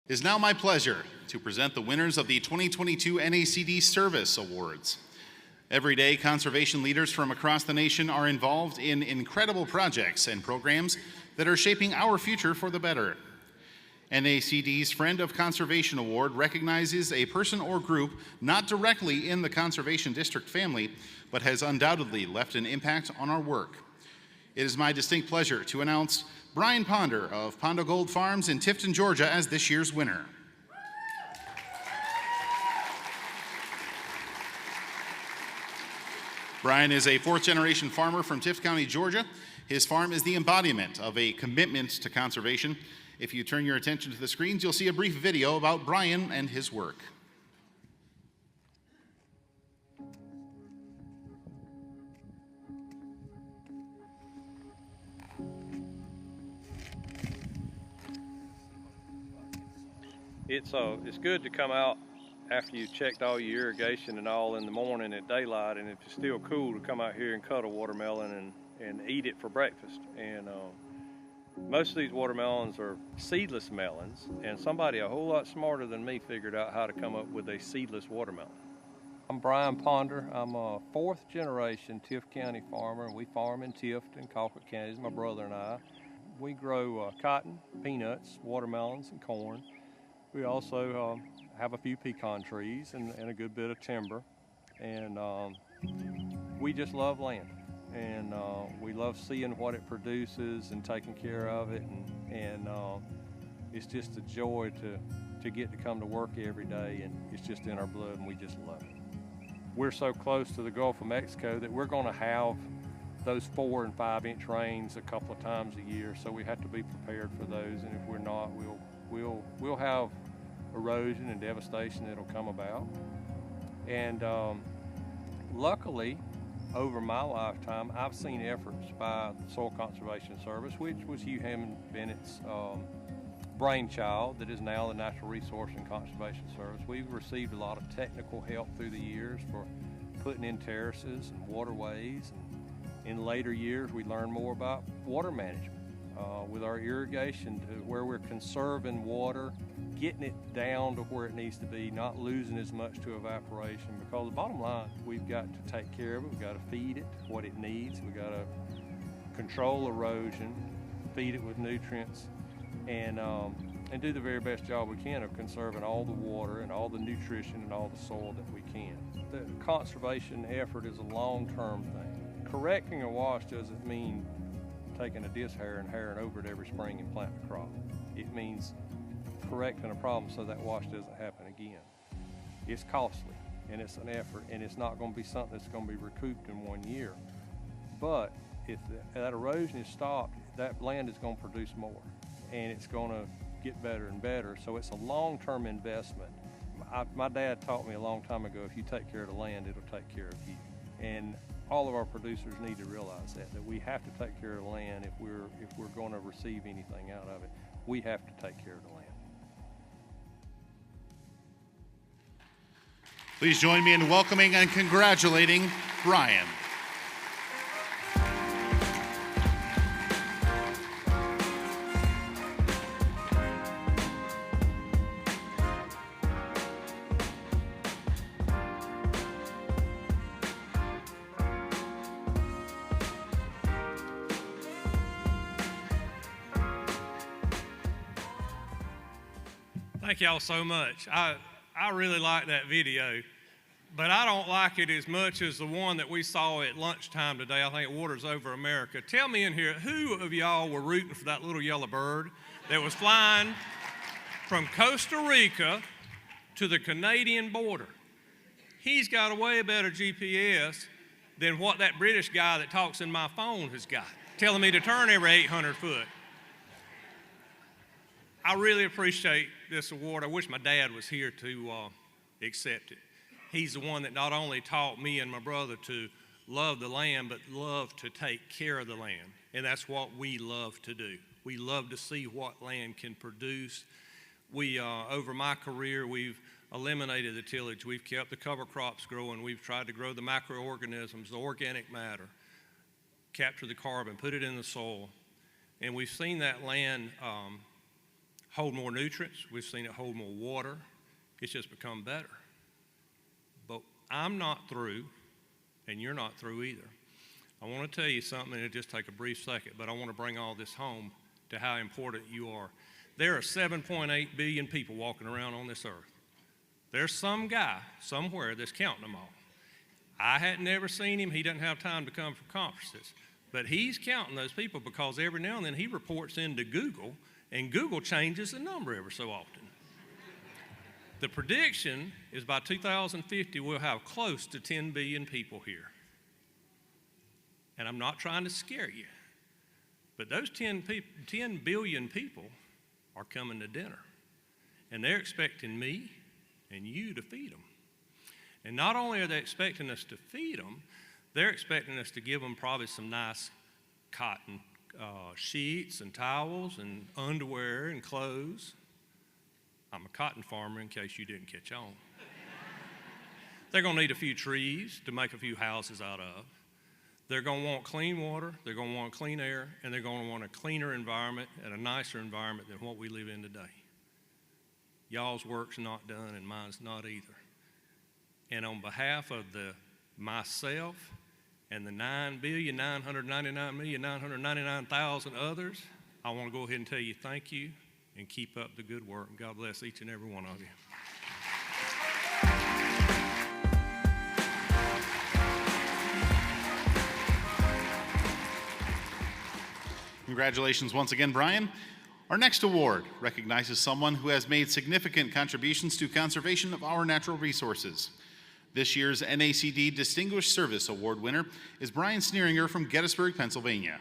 It is now my pleasure to present the winners of the 2022 NACD Service Awards. Everyday conservation leaders from across the nation are involved in incredible projects and programs that are shaping our future for the better. NACD's Friend of Conservation Award recognizes a person or group not directly in the Conservation District family, but has undoubtedly left an impact on our work. It is my distinct pleasure to announce Brian Ponder of Pondo Gold Farms in Tifton, Georgia as this year's winner. Brian is a fourth-generation farmer from Tift County, Georgia. His farm is the embodiment of a commitment to conservation. If you turn your attention to the screens, you'll see a brief video about Brian and his work. It's good to come out after you've checked all your irrigation and all in the morning at daylight, and if it's still cool, to come out here and cut a watermelon and eat it for breakfast. And most of these watermelons are seedless melons, and somebody a whole lot smarter than me figured out how to come up with a seedless watermelon. I'm Brian Ponder. I'm a fourth generation Tift County farmer, and we farm in Tift and Colquitt counties, my brother and I. We grow cotton, peanuts, watermelons, and corn. We also have a few pecan trees and a good bit of timber, and we just love land, and we love seeing what it produces and taking care of it, and it's just a joy to get to come to work every day, and it's just in our blood, and we just love it. We're so close to the Gulf of Mexico that we're going to have those 4 and 5 inch rains a couple of times a year, so we have to be prepared for those, and if we're not, we'll have erosion and devastation that'll come about. And luckily, over my lifetime, I've seen efforts by the Soil Conservation Service, which was Hugh Hammond Bennett's brainchild, that is now the Natural Resource and Conservation Service. We've received a lot of technical help through the years for putting in terraces and waterways. And in later years, we learned more about water management. With our irrigation, to where we're conserving water, getting it down to where it needs to be, not losing as much to evaporation, because the bottom line, we've got to take care of it, we've got to feed it what it needs, we've got to control erosion, feed it with nutrients, and do the very best job we can of conserving all the water and all the nutrition and all the soil that we can. The conservation effort is a long-term thing. Correcting a wash doesn't mean taking a disc harrow and harrowing over it every spring and planting a crop. It means correcting a problem so that wash doesn't happen again. It's costly, and it's an effort, and it's not going to be something that's going to be recouped in 1 year. But if that erosion is stopped, that land is going to produce more, and it's going to get better and better. So it's a long-term investment. My dad taught me a long time ago, if you take care of the land, it'll take care of you. And all of our producers need to realize that we have to take care of the land if we're going to receive anything out of it. We have to take care of the land. Please join me in welcoming and congratulating Brian. Thank y'all so much. I really like that video, but I don't like it as much as the one that we saw at lunchtime today. I think Waters Over America. Tell me in here, who of y'all were rooting for that little yellow bird that was flying from Costa Rica to the Canadian border? He's got a way better GPS than what that British guy that talks in my phone has got, telling me to turn every 800 foot. I really appreciate this award. I wish my dad was here to accept it. He's the one that not only taught me and my brother to love the land, but love to take care of the land. And that's what we love to do. We love to see what land can produce. We, over my career, we've eliminated the tillage. We've kept the cover crops growing. We've tried to grow the microorganisms, the organic matter, capture the carbon, put it in the soil. And we've seen that land hold more nutrients. We've seen it hold more water. It's just become better. But I'm not through, and you're not through either. I want to tell you something, and it'll just take a brief second, but I want to bring all this home to how important you are. There are 7.8 billion people walking around on this earth. There's some guy somewhere that's counting them all. I hadn't ever seen him. He doesn't have time to come for conferences. But he's counting those people because every now and then he reports into Google, and Google changes the number every so often. The prediction is by 2050 we'll have close to 10 billion people here. And I'm not trying to scare you, but those 10 billion people are coming to dinner. And they're expecting me and you to feed them. And not only are they expecting us to feed them, they're expecting us to give them probably some nice cotton sheets and towels and underwear and clothes. I'm a cotton farmer in case you didn't catch on. They're going to need a few trees to make a few houses out of. They're going to want clean water, they're going to want clean air, and they're going to want a cleaner environment and a nicer environment than what we live in today. Y'all's work's not done and mine's not either. And on behalf of myself and the 9,999,999,000 others, I want to go ahead and tell you thank you and keep up the good work. And God bless each and every one of you. Congratulations once again, Brian. Our next award recognizes someone who has made significant contributions to conservation of our natural resources. This year's NACD Distinguished Service Award winner is Brian Sneeringer from Gettysburg, Pennsylvania.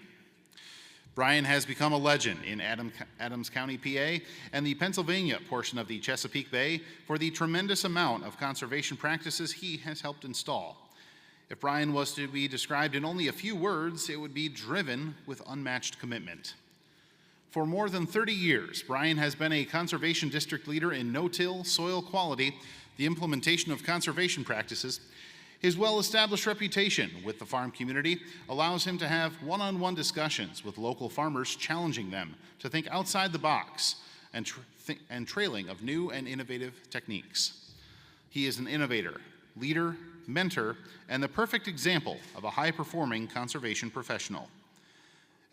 Brian has become a legend in Adams County, PA, and the Pennsylvania portion of the Chesapeake Bay for the tremendous amount of conservation practices he has helped install. If Brian was to be described in only a few words, it would be driven with unmatched commitment. For more than 30 years, Brian has been a conservation district leader in no-till, soil quality, the implementation of conservation practices. His well-established reputation with the farm community allows him to have one-on-one discussions with local farmers, challenging them to think outside the box and trailing of new and innovative techniques. He is an innovator, leader, mentor, and the perfect example of a high-performing conservation professional.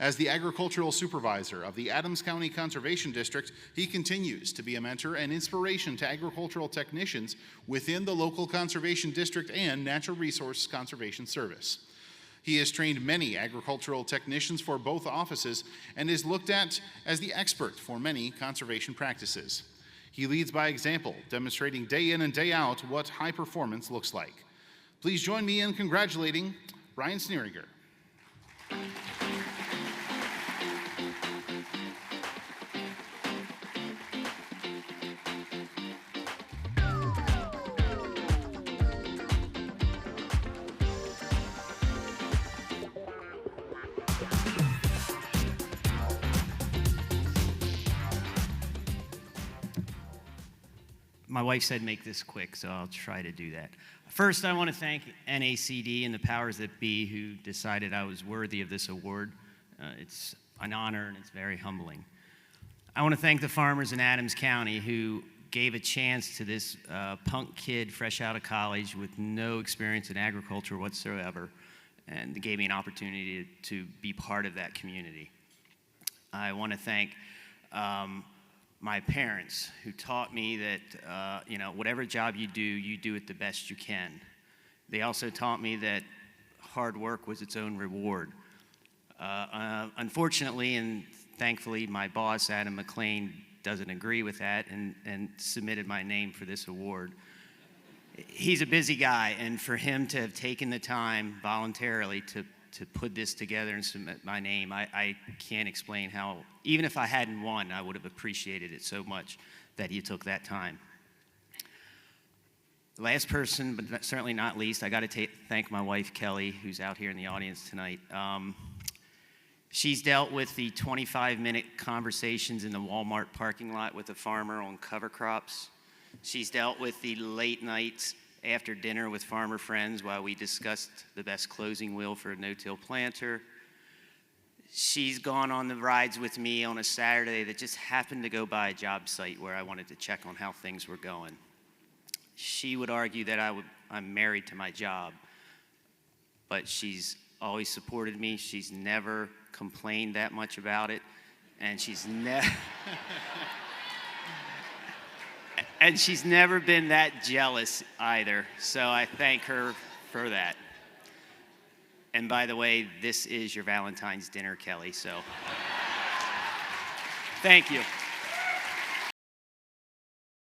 As the agricultural supervisor of the Adams County Conservation District, he continues to be a mentor and inspiration to agricultural technicians within the local conservation district and Natural Resource Conservation Service. He has trained many agricultural technicians for both offices and is looked at as the expert for many conservation practices. He leads by example, demonstrating day in and day out what high performance looks like. Please join me in congratulating Brian Sneeringer. My wife said make this quick, so I'll try to do that. First, I want to thank NACD and the powers that be who decided I was worthy of this award. It's an honor and it's very humbling. I want to thank the farmers in Adams County who gave a chance to this punk kid fresh out of college with no experience in agriculture whatsoever, and gave me an opportunity to be part of that community. I want to thank my parents, who taught me that, whatever job you do it the best you can. They also taught me that hard work was its own reward. Unfortunately and thankfully, my boss, Adam McLean, doesn't agree with that and submitted my name for this award. He's a busy guy, and for him to have taken the time voluntarily to put this together and submit my name, I can't explain how, even if I hadn't won, I would have appreciated it so much that he took that time. Last person, but certainly not least, I got to thank my wife, Kelly, who's out here in the audience tonight. She's dealt with the 25-minute conversations in the Walmart parking lot with a farmer on cover crops. She's dealt with the late nights after dinner with farmer friends while we discussed the best closing wheel for a no-till planter. She's gone on the rides with me on a Saturday that just happened to go by a job site where I wanted to check on how things were going. She would argue that I'm married to my job, but she's always supported me. She's never complained that much about it, and she's never been that jealous either. So I thank her for that. And by the way, this is your Valentine's dinner, Kelly, so thank you.